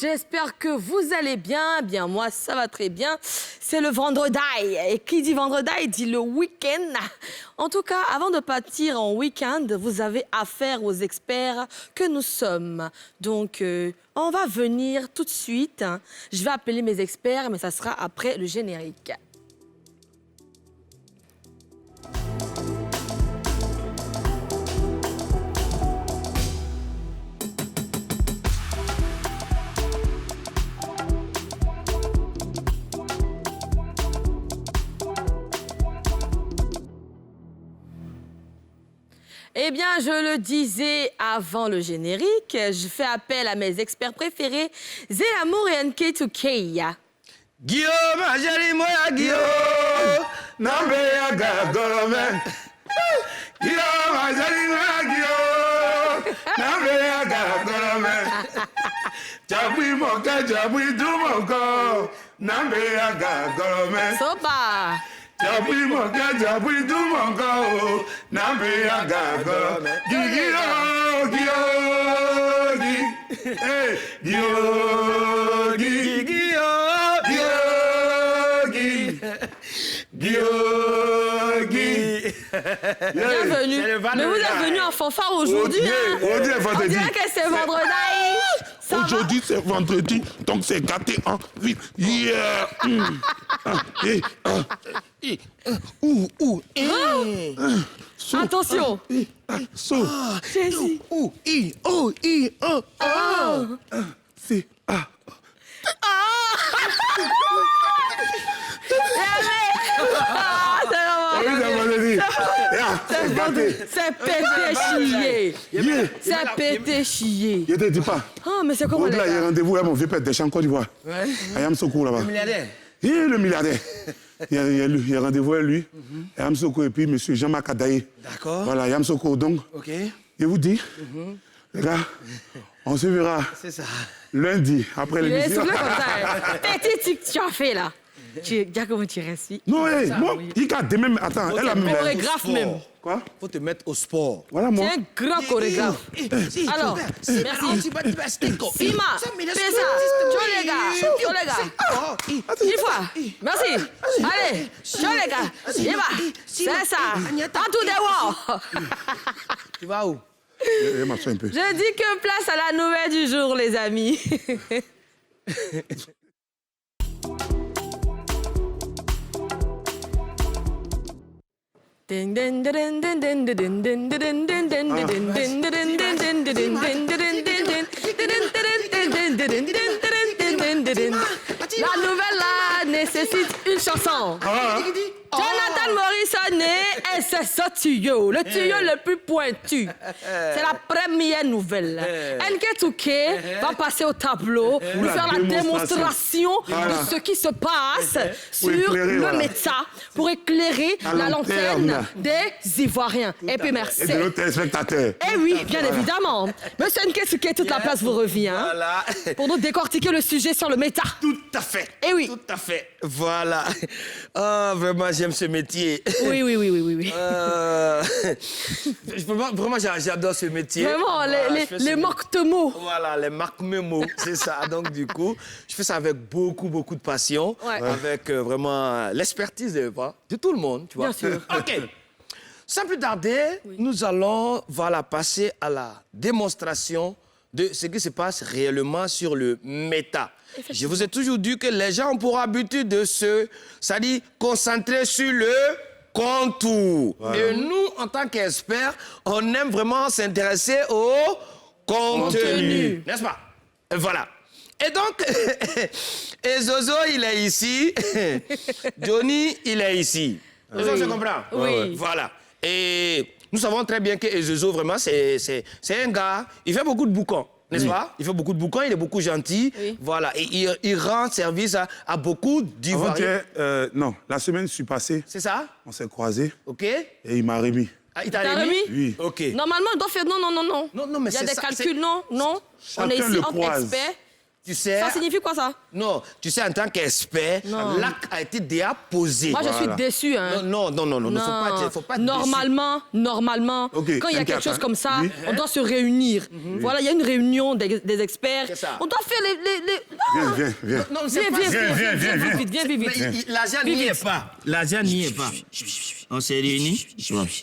j'espère que vous allez bien. Bien, moi, ça va très bien. C'est le vendredi. Et qui dit vendredi, dit le week-end. En tout cas, avant de partir en week-end, vous avez affaire aux experts que nous sommes. Donc, on va venir tout de suite. Je vais appeler mes experts, mais ça sera après le générique. Eh bien, je le disais avant le générique, je fais appel à mes experts préférés, Zélamour et NK2K. Guillaume, moi Guillaume, Nambéa Gagolome. Guillaume, moi Guillaume, Nambéa Gagolome. Jaboui mon cœur, jaboui tout mon corps, Nambéa Gagolome. Sopa. Jaboui mon cœur, jaboui tout mon corps, Nambéa Gagolome. Guillaume, Guillaume, hey, Guillaume, Guillaume. Guillaume, Bienvenue. Mais vous êtes venu en fanfare aujourd'hui, hein? On dirait que c'est vendredi. Ça va? Aujourd'hui, c'est vendredi, donc c'est gâté en ville. Yeah. Attention. Jésus. C'est C'est pété chier. C'est pété chier. Je te dis pas. Ah, mais c'est comment les Là, il y a gars? rendez-vous à mon vieux père des champs Côte d'Ivoire. Ayam Soko là-bas. Le milliardaire. Le milliardaire. Il y a rendez-vous avec lui. Ayam Soko et puis monsieur Jean-Marc Adaye. D'accord. Voilà, Ayam Soko. Donc, OK. je vous dis, les gars, on se verra C'est ça. lundi après Il est l'émission. soufflé comme ça. Pété, tu as fait là. Regarde comment tu restes. Non, hey, moi, il garde même. Attends, elle a mis. Chorégraphe même. Quoi? Faut te mettre au sport. Voilà, moi. C'est un grand chorégraphe. Alors, merci. Sima, fais ça. Ciao les gars. Une fois. Merci. Allez, ciao les gars. Y va. C'est ça. En tout des Tu vas où? Elle m'a fait un peu. Je dis que place à la nouvelle du jour, les amis. La nouvelle là nécessite une chanson. Jonathan Morrison et c'est ce tuyau, le tuyau le plus pointu. C'est la première nouvelle. NK2K va passer au tableau pour faire la démonstration de ce qui se passe sur le méta pour éclairer la lanterne des Ivoiriens. Et puis merci. Et de nos téléspectateurs. Eh oui, bien évidemment. Monsieur NK2K, toute la place vous revient Voilà. pour nous décortiquer le sujet sur le méta. Tout à fait. Eh oui. Tout à fait. Voilà. Oh, vraiment, j'aime ce métier. Oui. Vraiment, j'adore ce métier. Vraiment, Voilà, les marques-mots. Voilà, les marques-mots, c'est ça. Donc, du coup, je fais ça avec beaucoup de passion, Ouais. avec vraiment l'expertise de tout le monde, tu vois. Bien sûr. OK. Sans plus tarder, nous allons passer à la démonstration de ce qui se passe réellement sur le méta. Je vous ai toujours dit que les gens ont pour habitude de c'est-à-dire concentrer sur le contour. Ouais. Et nous, en tant qu'experts, on aime vraiment s'intéresser au contenu. N'est-ce pas? Voilà. Et donc, et Zozo, il est ici. Johnny, il est ici. Est-ce qu'on se comprend? Oui. Voilà. Et nous savons très bien que Zozo, vraiment, c'est un gars, il fait beaucoup de boucans. N'est-ce pas? Il fait beaucoup de bouquins, il est beaucoup gentil. Oui. Voilà. Et il rend service à beaucoup d'Ivoiriens. Non, la semaine, je suis passé. C'est ça? On s'est croisés. OK. Et il m'a remis. Ah, il t'a remis? Oui. OK. Normalement, on doit faire non. Non, mais il y a c'est des ça, calculs, non. Chacun On est ici le entre croise. experts. Tu sais... Ça signifie quoi, ça? Non, tu sais, en tant qu'expert, l'acte a été déjà posé. Moi, je suis déçue, hein. Non, faut pas être Normalement, Ok, quand il y a quelque chose comme ça, oui. on doit se réunir. Voilà, il y a une réunion des experts. C'est ça. On doit faire les... Viens. Non, c'est pas... Viens vite. Mais l'argent n'y est pas. L'argent n'y est pas. On s'est réunis?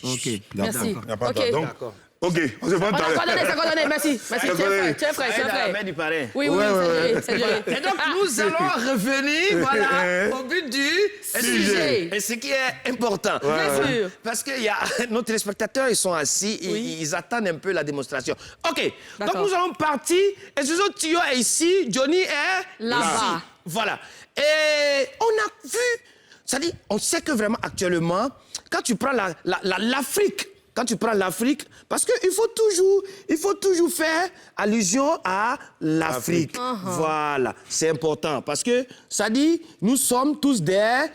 OK. Merci. Y a pas OK. de donc. D'accord. Ok, on se voit On tout à a l'heure. coordonné, c'est coordonné. Merci. Tu es prêt. La main du parrain. Oui, c'est géré. Et donc, nous allons revenir, voilà, au but du sujet. Et ce qui est important. Bien sûr. Parce que nos téléspectateurs, ils sont assis, ils attendent un peu la démonstration. OK, donc D'accord. nous allons partir. Et ce Tio est ici, Johnny est Là-bas. ici. Voilà. Et on a vu, c'est-à-dire, on sait que vraiment actuellement, quand tu prends l'Afrique, parce qu'il faut toujours faire allusion à l'Afrique. Voilà, c'est important. Parce que ça dit, nous sommes tous des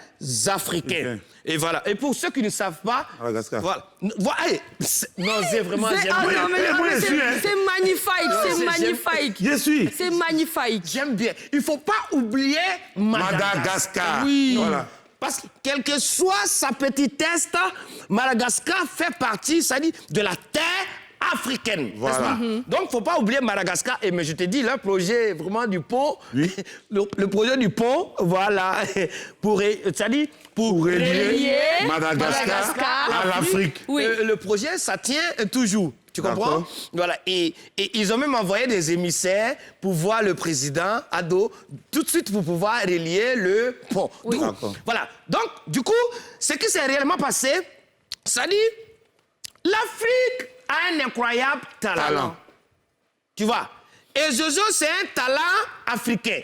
Africains. Et voilà. Et pour ceux qui ne savent pas, Madagascar. voilà. Non, c'est vraiment... C'est magnifique. Je suis. C'est magnifique. J'aime bien. Il ne faut pas oublier Madagascar. Oui. Voilà. Parce que quelle que soit sa petitesse, Madagascar fait partie, ça dit, de la terre africaine. Voilà. Donc, il ne faut pas oublier Madagascar. Et mais je te dis, le projet vraiment du pont, le projet du pont, voilà, pour relier Madagascar à l'Afrique. Oui. Le projet, ça tient toujours. Tu comprends? D'accord. Voilà. Et ils ont même envoyé des émissaires pour voir le président Ado tout de suite pour pouvoir relier le pont. Oui. Voilà. Donc, du coup, ce qui s'est réellement passé, ça dit, l'Afrique a un incroyable talent. Tu vois? Et Jojo, c'est un talent africain.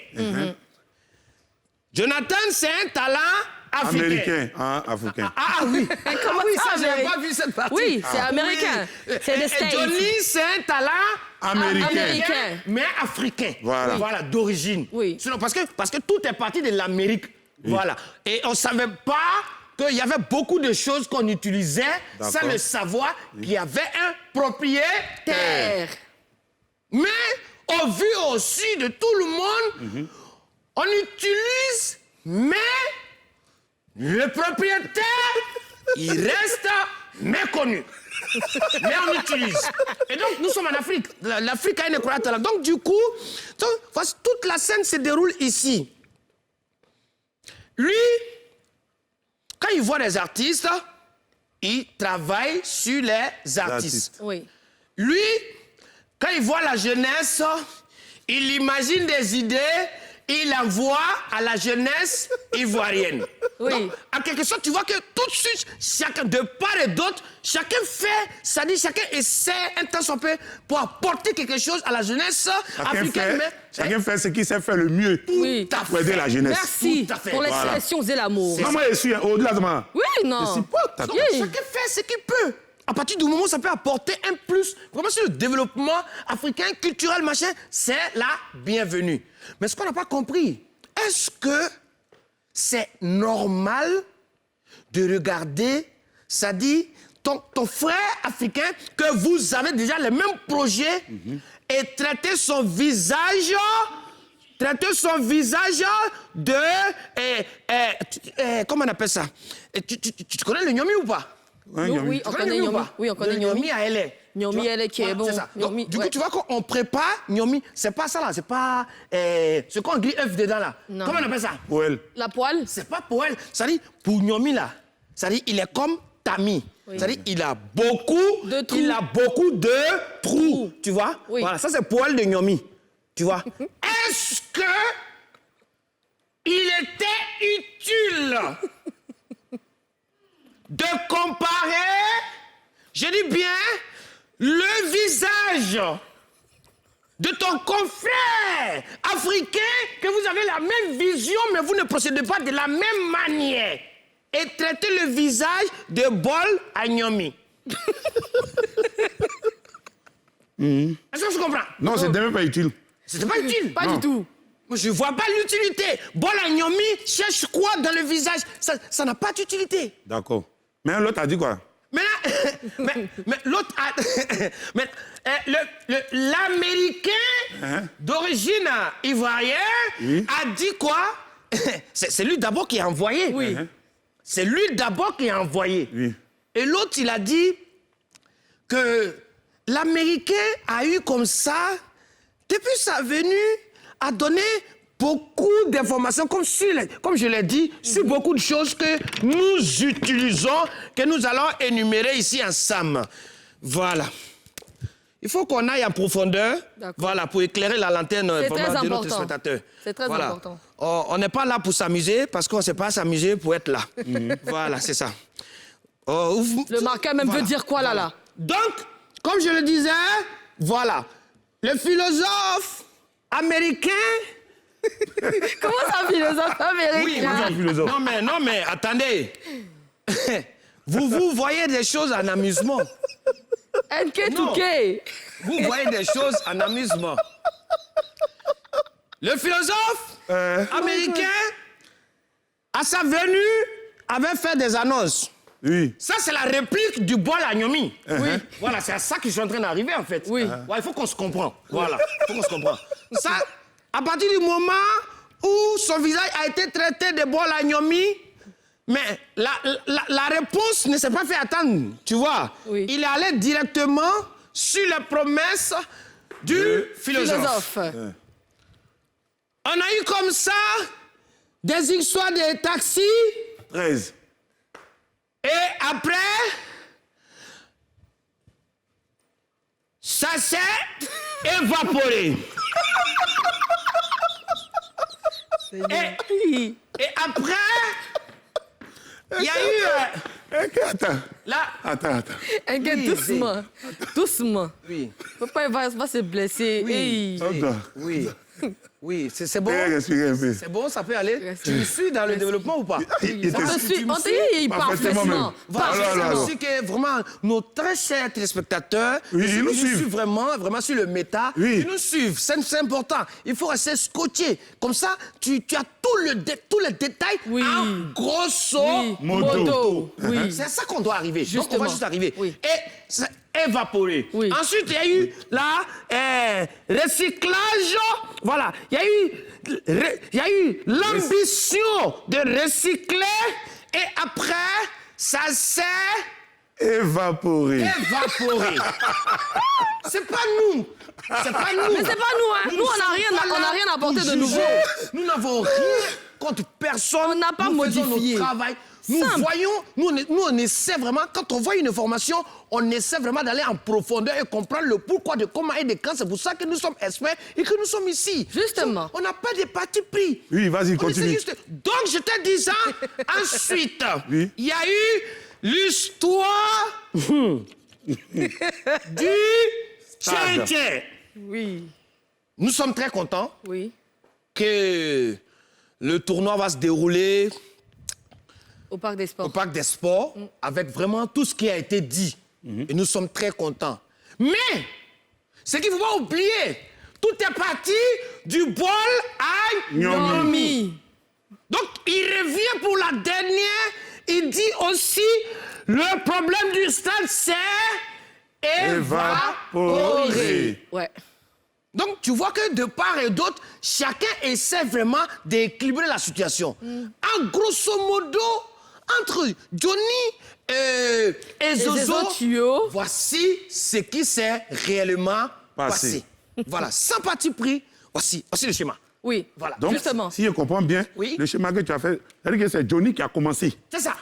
Jonathan, c'est un talent africain. Américain, hein, africain. Ah oui. Comment ça, ça, j'ai pas vu cette partie. Oui, c'est américain. C'est des Et States. Johnny, c'est un talent Américain. mais africain. Voilà. Voilà, d'origine. Oui. Sinon, parce que tout est parti de l'Amérique. Voilà. Et on ne savait pas qu'il y avait beaucoup de choses qu'on utilisait sans le savoir qu'il y avait un propriétaire. Mais au vu aussi de tout le monde, on utilise, mais le propriétaire, il reste méconnu. Mais on utilise. Et donc, nous sommes en Afrique. L'Afrique a une incroyable talent. Donc, du coup, toute la scène se déroule ici. Lui, quand il voit des artistes, il travaille sur les artistes. Oui. Lui, quand il voit la jeunesse, il imagine des idées, il envoie à la jeunesse ivoirienne. Oui. Donc, en quelque sorte, tu vois que tout de suite, chacun, de part et d'autre, chacun fait, ça dit, chacun essaie un temps soit peu pour apporter quelque chose à la jeunesse africaine. Chacun fait ce qu'il sait faire le mieux Oui. pour aider la jeunesse. Merci Tout à fait. pour l'expression et l'amour. Non, moi, je suis au-delà de moi. Oui, non. Je suis pas... Donc, chacun fait ce qu'il peut. À partir du moment où ça peut apporter un plus, vraiment sur le développement africain, culturel, machin, c'est la bienvenue. Mais ce qu'on n'a pas compris, est-ce que c'est normal de regarder, ça dit, ton frère africain, que vous avez déjà les mêmes projets, et traiter son visage de... comment on appelle ça? Tu connais le Nyomi ou pas? Oui, on connaît Nyomi. Oui, on connaît Nyomi. Nyomi à LA. Nyomi, elle est qui est bon. C'est ça. Donc, Nyomi, du coup, ouais. tu vois qu'on prépare Nyomi, c'est pas ça là, c'est pas ce qu'on dit œuf dedans là. Non. Comment on appelle ça? La poêle. C'est pas pour elle. Ça dit pour Nyomi là. Ça dit il est comme Tami. Ça dit il a beaucoup De trous. il a beaucoup de trous. Tu vois? Oui. Voilà, ça c'est pour elle de Nyomi. Tu vois? Est-ce que il était utile de comparer, je dis bien, le visage de ton confrère africain, que vous avez la même vision, mais vous ne procédez pas de la même manière, et traiter le visage de Bol à Nyomi. Est-ce que tu comprends? Non, c'est même pas utile. C'était pas utile. Pas du tout. Moi, je vois pas l'utilité. Bol à Nyomi cherche quoi dans le visage? Ça n'a pas d'utilité. D'accord. Mais l'autre a dit quoi? Mais l'autre... L'Américain d'origine ivoirienne a dit quoi? C'est lui d'abord qui a envoyé. Oui. C'est lui d'abord qui a envoyé. Oui. Et l'autre, il a dit que l'Américain a eu comme ça, depuis sa venue, a donné beaucoup d'informations, comme je l'ai dit, sur beaucoup de choses que nous utilisons, que nous allons énumérer ici ensemble. Voilà. Il faut qu'on aille en profondeur, voilà, pour éclairer la lanterne vraiment de notre spectateur. C'est très important. On n'est pas là pour s'amuser, parce qu'on ne sait pas s'amuser pour être là. Voilà, c'est ça. Le marqueur même veut dire quoi, là? Donc, comme je le disais, voilà, le philosophe américain... Comment ça, philosophe américain? Oui, moi, philosophe. Non, mais attendez. Vous voyez des choses en amusement. NK2K. Vous voyez des choses en amusement. Le philosophe américain, à sa venue, avait fait des annonces. Oui. Ça, c'est la réplique du bol à Nyomi. Oui. Voilà, c'est à ça que je suis en train d'arriver, en fait. Oui. Ouais, il faut qu'on se comprenne. Voilà, il faut qu'on se comprenne. Ça, à partir du moment où son visage a été traité de bol à Nyomi, mais la réponse ne s'est pas fait attendre, tu vois. Oui. Il est allé directement sur les promesses du philosophe. On a eu comme ça des histoires de taxis. 13. Et après, ça s'est évaporé. Et après, il y a eu... Attends. Là, Attends. NK, doucement. Doucement. oui, Papa, il va se blesser. Oui. Hey. Attends. oui, oui, c'est bon. Respirer un peu. C'est bon, ça peut aller. Tu me suis dans le développement ou pas? Il On te suit. On te dit, il parle Parfaitement même. parfaitement. Voilà, je sais que vraiment, nos très chers téléspectateurs, Oui, ils nous suivent suivent. vraiment sur le méta. Oui. Ils nous suivent, c'est important. Il faut rester scotché. Comme ça, tu as tous les détails Oui. en grosso Oui. Modo. Oui. C'est à ça qu'on doit arriver. Donc, on Justement. va juste arriver. Oui. Et c'est évaporé. Oui. Ensuite, il y a eu recyclage. Voilà. Il y a eu l'ambition de recycler. Et après, ça s'est Évaporé. évaporé. C'est pas nous. C'est pas nous. Mais c'est pas nous, hein. Nous, on n'a rien apporté de nouveau. Nous n'avons rien contre personne. On n'a pas Nous faisons modifié. notre travail. Nous Simple. voyons, nous on essaie vraiment, quand on voit une information, on essaie vraiment d'aller en profondeur et comprendre le pourquoi, de comment et de quand. C'est pour ça que nous sommes experts et que nous sommes ici. Justement. On n'a pas de parti pris. Oui, vas-y, On essaie continue. juste- Donc, je te disais, ensuite, Oui. il y a eu l'histoire du Tchétché. Oui. Nous sommes très contents Oui. que le tournoi va se dérouler Au Parc des au Sports. Parc des Sports avec vraiment tout ce qui a été dit. Et nous sommes très contents. Mais, ce qu'il ne faut pas oublier, tout est parti du bol à Nyomi. Nyomi. Donc, il revient pour la dernière. Il dit aussi, le problème du stade, c'est évaporé. Ouais. Donc, tu vois que de part et d'autre, chacun essaie vraiment d'équilibrer la situation. En grosso modo, entre Johnny et Zozo, Zozo Tuyau. voici ce qui s'est réellement passé. Passé. Voilà, sans parti pris, voici le schéma. Oui. Voilà. Donc, Justement. si je comprends bien, Oui. le schéma que tu as fait, c'est-à-dire que c'est Johnny qui a commencé. C'est ça.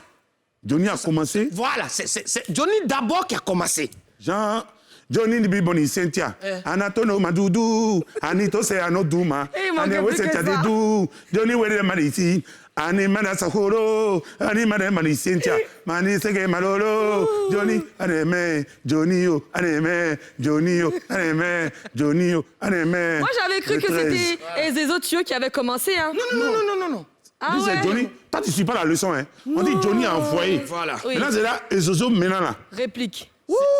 Johnny a commencé. Voilà, c'est Johnny d'abord qui a commencé. Jean, Johnny ni biboni Cynthia. Anatono madudu, Anito se anoduma. Il manquait Anewe plus que Cynthia ça. dedu. Johnny wede mariti. Ani mana sakoro, ani mana mani Cynthia. Mani sege malolo. Johnny, aneme, Johnny yo, aneme, Johnny yo, aneme, Johnny yo, aneme. Moi, j'avais cru Le que 13. c'était Zozo Tuyau qui avait commencé, hein. Non. Ah Lui, c'est ouais. Johnny. Toi, tu ne suis pas la leçon, hein. On dit Johnny a envoyé. Voilà. Oui. Maintenant, c'est là, et Zozo, maintenant là. Réplique.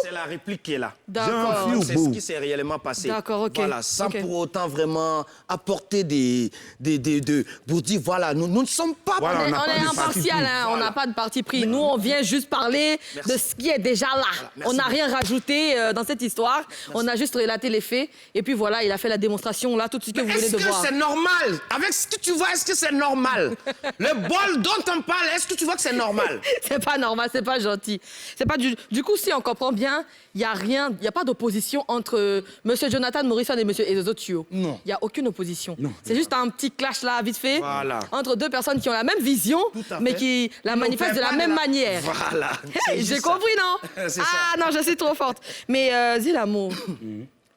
C'est la réplique qui est là. D'accord. Jean C'est ce qui s'est réellement passé. D'accord, ok. Voilà, sans Ok. pour autant vraiment apporter pour dire, voilà, nous ne sommes pas... Voilà, On on n'a pas est de impartial, parti hein, pris. on n'a pas de parti pris. Nous, on vient juste parler de ce qui est déjà là. merci On n'a rien rajouté dans cette histoire. On a juste relaté les faits. Et puis voilà, il a fait la démonstration là, tout de suite que vous venez Est-ce de que voir. c'est normal? Avec ce que tu vois, est-ce que c'est normal? Le bol dont on parle, est-ce que tu vois que c'est normal? C'est pas normal, c'est pas gentil. C'est pas du coup, si on comprend bien, il y a rien, il y a pas d'opposition entre Monsieur Jonathan Morrison et Monsieur Ezozo Tuyo. Non. Il y a aucune opposition. C'est juste un petit clash là, vite fait, Voilà. entre deux personnes qui ont la même vision, à mais fait. qui la Qui manifestent de n'opèrent la pas même manière. Voilà. c'est J'ai juste compris, non? C'est Ah non, je suis trop forte. Mais Zilamo,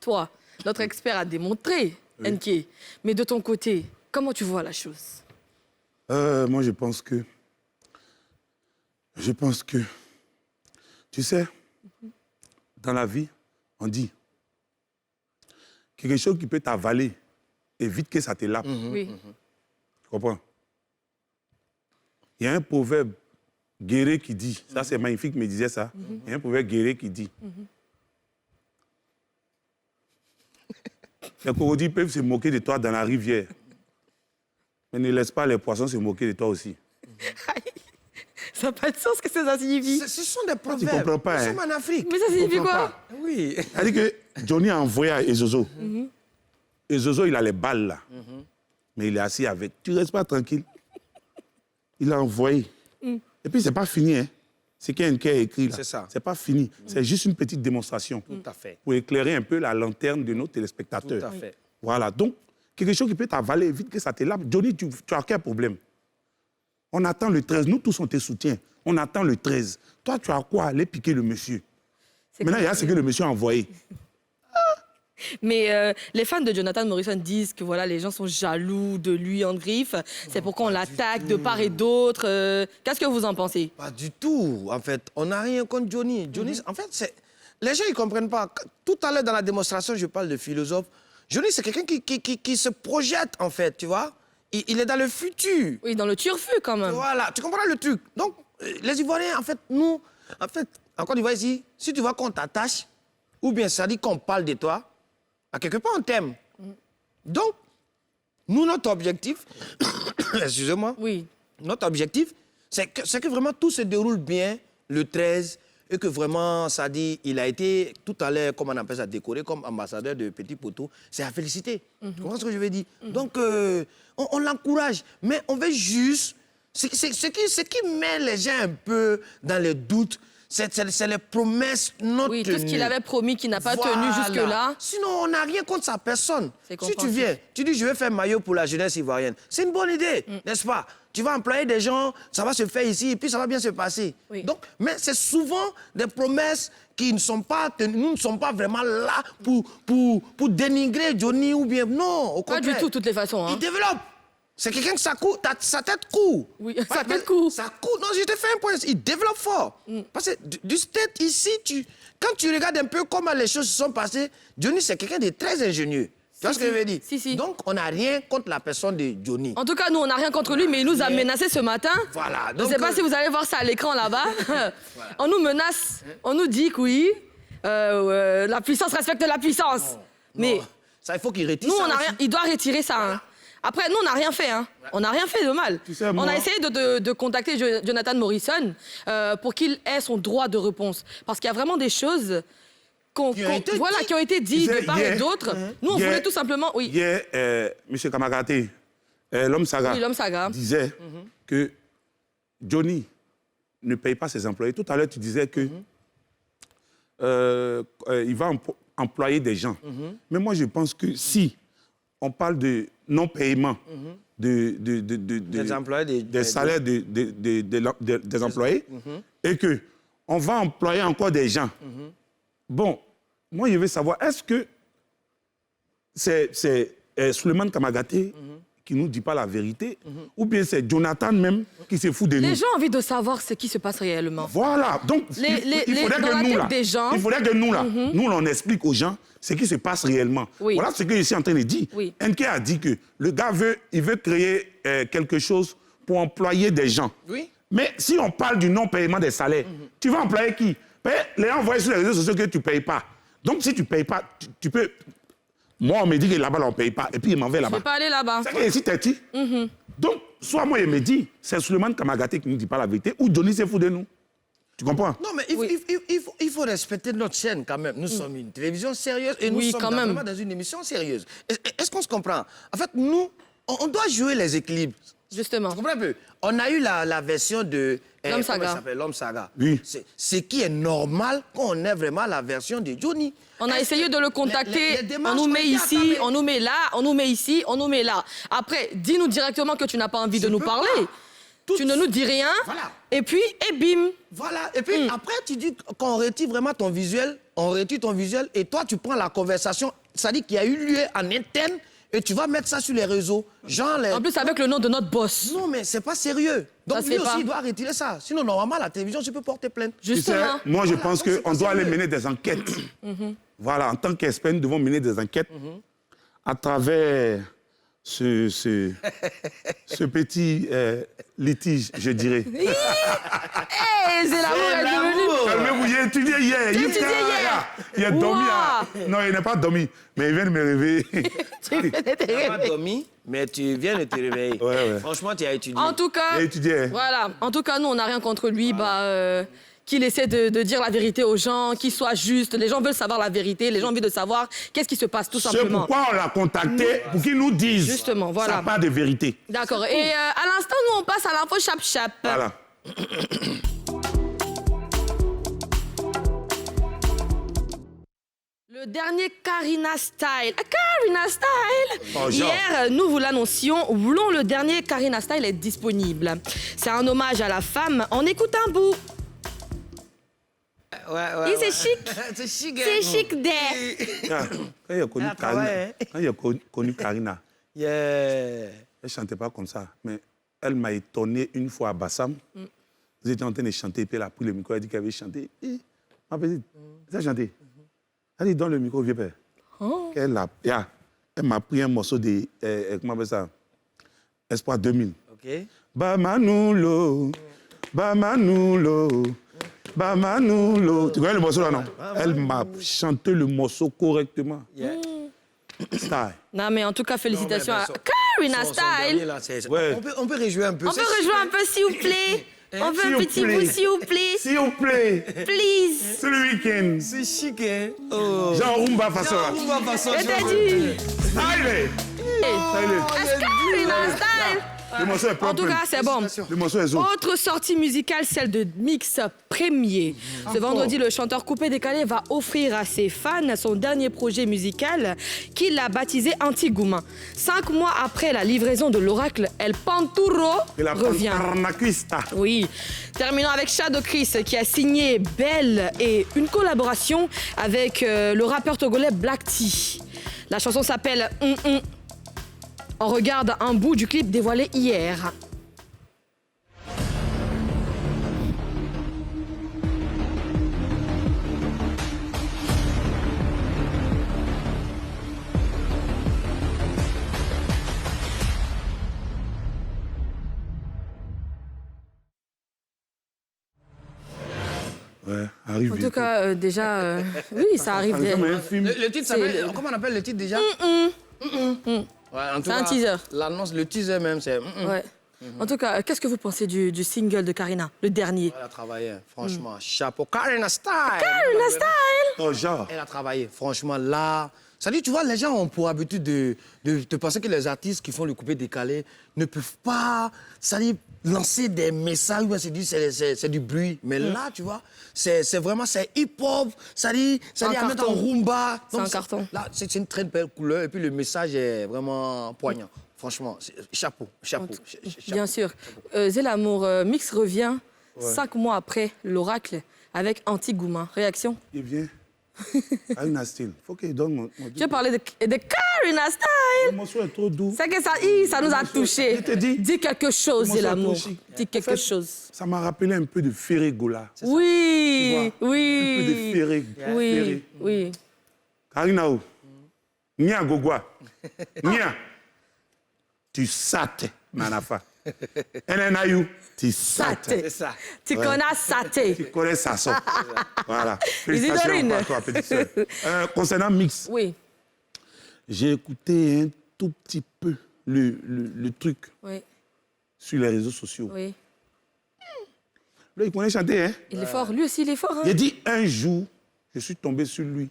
toi, notre expert a démontré, NK. Mais de ton côté, comment tu vois la chose? Moi, je pense que... Tu sais, dans la vie, on dit quelque chose qui peut t'avaler, évite que ça te lappe. Oui. Tu comprends? Il y a un proverbe guéré qui dit, ça c'est magnifique, me disait ça. Il y a un proverbe guéré qui dit les crocodiles peuvent se moquer de toi dans la rivière, mais ne laisse pas les poissons se moquer de toi aussi. Ça n'a pas de sens, qu'est-ce que ça signifie? Ce sont des proverbes. comprends pas, Nous hein. sommes en Afrique. Mais ça signifie comprends quoi? pas. Oui. C'est-à-dire que Johnny a envoyé à Ezozo. Ezozo, il a les balles là. Mais il est assis avec. Tu restes pas tranquille. Il a envoyé. Et puis, c'est pas fini. Hein. C'est qu'un qui a écrit là. C'est ça. C'est pas fini. C'est juste une petite démonstration. Tout à fait. Pour éclairer un peu la lanterne de nos téléspectateurs. Tout à fait. Voilà. Donc, quelque chose qui peut t'avaler vite que ça te lappe. Johnny, tu as quel problème? On attend le 13. Nous tous, on te soutient. On attend le 13. Toi, tu as quoi? Aller piquer le monsieur. C'est Maintenant, il y a ce que le monsieur a envoyé. Mais les fans de Jonathan Morrison disent que voilà, les gens sont jaloux de lui en griffe. C'est pourquoi on l'attaque de part et d'autre. Qu'est-ce que vous en pensez? Pas du tout. En fait, on n'a rien contre Johnny. Johnny, en fait, c'est... Les gens, ils ne comprennent pas. Tout à l'heure, dans la démonstration, je parle de philosophe. Johnny, c'est quelqu'un qui se projette, en fait, tu vois. Il est dans le futur. Oui, dans le turfu quand même. Voilà, tu comprends le truc. Donc, les Ivoiriens, en fait, nous, en fait, en Côte d'Ivoire ici, si tu vois qu'on t'attache, ou bien ça dit qu'on parle de toi, à quelque part, on t'aime. Donc, nous, notre objectif, excusez-moi, Oui. notre objectif, c'est que vraiment tout se déroule bien le 13 et que vraiment, ça dit, il a été tout à l'heure, comme on appelle ça, décoré comme ambassadeur de Petit Poteau. C'est à féliciter. Tu comprends ce que je veux dire? Donc, on l'encourage, mais on veut juste... Ce qui met les gens un peu dans le doute, c'est les promesses non Oui, tenues. tout ce qu'il avait promis qu'il n'a pas tenu Voilà. jusque-là. Sinon, on n'a rien contre sa personne. C'est Si tu compréhensible. viens, tu dis je vais faire maillot pour la jeunesse ivoirienne. C'est une bonne idée, n'est-ce pas? Tu vas employer des gens, ça va se faire ici, et puis ça va bien se passer. Oui. Donc, mais c'est souvent des promesses qui ne sont pas tenues. Nous ne sommes pas vraiment là pour dénigrer Johnny ou bien... Non, au Pas contraire. du tout, de toutes les façons. Hein. Il développe. C'est quelqu'un que sa tête court. Oui, sa tête court. Ça court. Non, je te fais un point. Il développe fort. Parce que du stade ici, quand tu regardes un peu comment les choses se sont passées, Johnny, c'est quelqu'un de très ingénieux. Tu vois ce que je veux dire? Si. Donc, on n'a rien contre la personne de Johnny. En tout cas, nous, on n'a rien contre lui, mais il nous a menacé ce matin. Voilà. Je ne sais pas si vous allez voir ça à l'écran là-bas. On nous menace. On nous dit que oui, la puissance respecte la puissance. Mais Ça, il faut qu'il retire nous, ça on n'a aussi. rien. Il doit retirer ça. Hein. Après, nous, on n'a rien fait. Hein. On n'a rien fait de mal. Tu sais, on moi- a essayé de contacter Jonathan Morrison pour qu'il ait son droit de réponse. Parce qu'il y a vraiment des choses qui ont été dites de part et d'autre. Nous, on voulait tout simplement... Oui, Hier, M. Kamagaté, l'homme Saga, oui l'homme Saga. disait que Johnny ne paye pas ses employés. Tout à l'heure, tu disais que il va employer des gens. Mais moi, je pense que si on parle de non-paiement Des employés, des salaires des employés et qu'on va employer encore des gens, bon, moi, je veux savoir, est-ce que c'est Souleymane Kamagaté qui ne nous dit pas la vérité ou bien c'est Jonathan même qui se fout de nous? Les gens ont envie de savoir ce qui se passe réellement. Voilà, donc il faudrait dans la que nous, tête là, des gens- il faudrait que nous, là, nous, on explique aux gens ce qui se passe réellement. Oui. Voilà ce que je suis en train de dire. Oui. NK a dit que le gars veut créer quelque chose pour employer des gens. Oui. Mais si on parle du non-paiement des salaires, tu vas employer qui? Les gens voient sur les réseaux sociaux que tu ne payes pas. Donc, si tu ne payes pas, tu peux... Moi, on me dit que là-bas, on ne paye pas. Et puis, il m'en va là-bas. Je ne vais pas aller là-bas. C'est que ici, t'es qui? Donc, soit moi, il me dit, c'est Suleiman Kamagaté qui ne nous dit pas la vérité, ou Johnny s'est fou de nous. Tu comprends? Non, mais il faut respecter notre chaîne quand même. Nous sommes une télévision sérieuse et nous sommes vraiment dans une émission sérieuse. Est-ce qu'on se comprend? En fait, nous, on doit jouer les équilibres. Justement. Tu comprends un peu? On a eu la version de... L'homme saga. L'homme saga. Oui. Ce qui est normal qu'on ait vraiment la version de Johnny. On a essayé de le contacter, les on nous met ici, on nous met là, on nous met ici, on nous met là. Après, dis-nous directement que tu n'as pas envie de nous parler. Tu ne nous dis rien, Voilà. et puis, et bim. Voilà. Et puis après, tu dis qu'on retire vraiment ton visuel, on retire ton visuel, et toi, tu prends la conversation, ça dit qu'il y a eu lieu en interne, et tu vas mettre ça sur les réseaux. Genre En plus, avec le nom de notre boss. Non, mais c'est pas sérieux. Donc Ça, lui c'est aussi, pas. il doit retirer ça. Sinon, normalement, la télévision, tu peux porter plainte. Tu sais, Justement. moi, je pense donc c'est qu'on pas doit aller sérieux. mener des enquêtes. Voilà, en tant qu'experts, nous devons mener des enquêtes à travers ce petit litige, je dirais. Hé, c'est l'amour est devenu. Calmez-vous, j'ai étudié hier. Tu as étudié hier? Il a dormi. Wow. Non, il n'a pas dormi, mais il vient de me réveiller. Tu fais des Tu n'as pas télé- dormi, mais tu viens de te réveiller. Ouais. Franchement, tu as étudié. En tout cas, J'ai étudié. voilà. En tout cas, nous, on n'a rien contre lui. Qu'il essaie de dire la vérité aux gens, qu'il soit juste. Les gens veulent savoir la vérité. Les gens ont envie de savoir qu'est-ce qui se passe, tout C'est simplement. pourquoi on l'a contacté, pour qu'il nous dise. Justement, voilà. Ça n'a pas de vérité. D'accord. Et à l'instant, nous, on passe à l'info chap-chap. Voilà. Le dernier Karina Style. Karina Style. Oh, genre. Hier, nous vous l'annoncions, Oulon, le dernier Karina Style est disponible. C'est un hommage à la femme. On écoute un bout. Ouais. C'est chic. C'est chic, C'est chic d'air. Ah, quand il a connu Elle a Karina, travaillé. quand il a connu Karina, Yeah. elle ne chantait pas comme ça. Mais elle m'a étonné une fois à Bassam. Vous étiez en train de chanter, et puis elle a pris le micro, elle a dit qu'elle avait chanté. Ma petite, ça a chanté. Elle dit, donne le micro, vieux père. Elle m'a pris un morceau de, comment on appelle ça, Espoir 2000. OK. Bamanulo, Bamanulo, Bamanulo. Tu connais le morceau là, non? Elle m'a chanté le morceau correctement. Yeah. Style. Non, mais en tout cas, félicitations Non, mais à Karina Son dernier, Style. là, Ouais. on peut réjouir un peu. On peut rejoindre un peu, s'il vous plaît. On veut un S'il petit vous plaît. bout, s'il vous plaît. S'il vous plaît, Please. c'est le week-end. C'est chic, hein? Oh. Genre rumba façon là. On va passer Je t'ai dit. Style. Est-ce Karina Style? Le morceau est En propre. tout cas, c'est bon. Le morceau est zone. Autre sortie musicale, celle de Mix Premier. Ce vendredi, le chanteur Coupé Décalé va offrir à ses fans son dernier projet musical qu'il a baptisé Antigouman. 5 mois après la livraison de l'oracle, El Panturo Et la revient. Pantarnaquista. Oui. Terminons avec Shadow Chris qui a signé Belle et une collaboration avec le rappeur togolais Black T. La chanson s'appelle On regarde un bout du clip dévoilé hier. Ouais, arrive En bientôt. tout cas, déjà, oui, ça arrive. C'est comme un film. Le titre s'appelle... Comment on appelle le titre déjà? Ouais, en tout C'est un cas, teaser. L'annonce, le teaser même, c'est... Ouais. En tout cas, qu'est-ce que vous pensez du single de Karina, le dernier? Elle a travaillé, franchement. Chapeau. Karina Style. Karina Style. Oh, genre. Elle a travaillé, franchement, là... Ça dit, tu vois, les gens ont pour habitude de penser que les artistes qui font le coupé décalé ne peuvent pas, ça dit, lancer des messages, où on se dit c'est du bruit. Mais là, tu vois, c'est vraiment, c'est hip-hop, ça dit à mettre en rumba. C'est Donc, un carton. Là, c'est une très belle couleur et puis le message est vraiment poignant. Franchement, chapeau. Bien sûr. Zélamour, Mix revient 5 mois après l'oracle avec Antigouman. Réaction? Il vient. Karina Style. Faut qu'il donne mon Tu as parlé de Karina Le Style. morceau est trop doux. C'est que ça nous a touchés. Je te dis. Dis quelque chose, Comment ça Zélamour. touche? Dis quelque En fait, chose. Ça m'a rappelé un peu de Ferregola. Oui, Un peu de oui. Ferré. Oui, oui. Karina, oh. Nia Gogwa. Nia. Tu sates, Manafa. NNIU, tu sates. Saté. ça. Tu connais Saté. Tu connais ça, ça. Voilà. Félicitations Isidorine. à toi, petite sœur. Concernant Mix, Oui. j'ai écouté un tout petit peu le truc Oui. sur les réseaux sociaux. Oui. Là, il connaît chanter, hein? Il est fort. Lui aussi, il est fort. Hein? Il a dit un jour, je suis tombé sur lui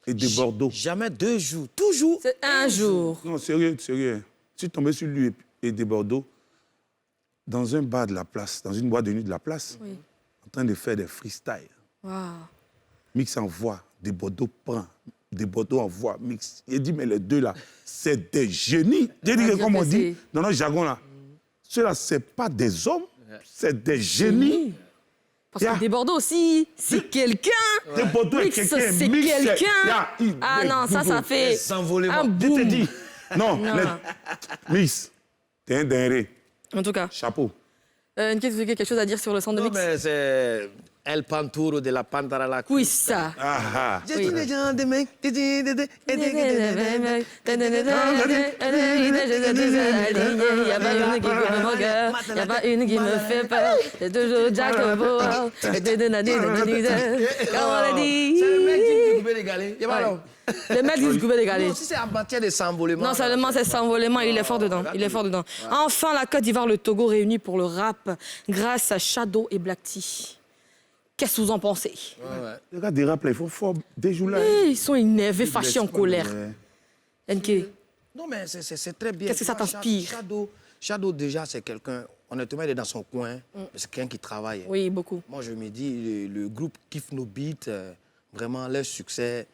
et de Bordeaux. Jamais 2 jours, toujours. C'est un jour. Non, sérieux, sérieux. Je suis tombé sur lui et de Bordeaux dans un bar de la place, dans une boîte de nuit de la place, Oui. en train de faire des freestyles. Wow. Mix envoie, de Bordeaux prend, de Bordeaux envoie, Mix. Il dit, mais les deux là, c'est des génies. J'ai dit va que, dire comme on que dit dans notre jargon là, ceux-là, c'est pas des hommes, c'est des génies. Parce Yeah. que des Bordeaux aussi, c'est quelqu'un. De Bordeaux est Mix, quelqu'un. c'est Mix, quelqu'un. Yeah, Ah non, ça fait S'envoler. un Je te boom. dis, non, Non. Mix, t'es un dingue. En tout cas, Chapeau. quelque chose à dire sur le son de Non, Mix? mais c'est El Panturo de la Pantara la Oui, ça. Ah, ah. Je dis les gens de mec. Y'a pas une qui me mon cœur, y'a pas une qui me fait peur, c'est toujours Jacobo. Comme on l'a dit. C'est le mec qui coupait les galets. Il y a pas long. Le mec qui se coupait des galets. Non, si c'est en matière de s'envolement. Non, seulement c'est s'envolement, il est fort dedans. Il est fort dedans. Enfin, la Côte d'Ivoire, le Togo réunis pour le rap grâce à Shadow et Black T. Qu'est-ce que vous en pensez? Les gars des rap là, ils font fort des jours là. Ils sont énervés, fâchés, en colère. NK. Non, mais c'est très bien. Qu'est-ce que ça Tu vois, t'inspire? Shadow, déjà, c'est quelqu'un, honnêtement, il est dans son coin, mais c'est quelqu'un qui travaille. Oui, beaucoup. Moi, je me dis, le groupe kiffe nos beats, vraiment, leur succès,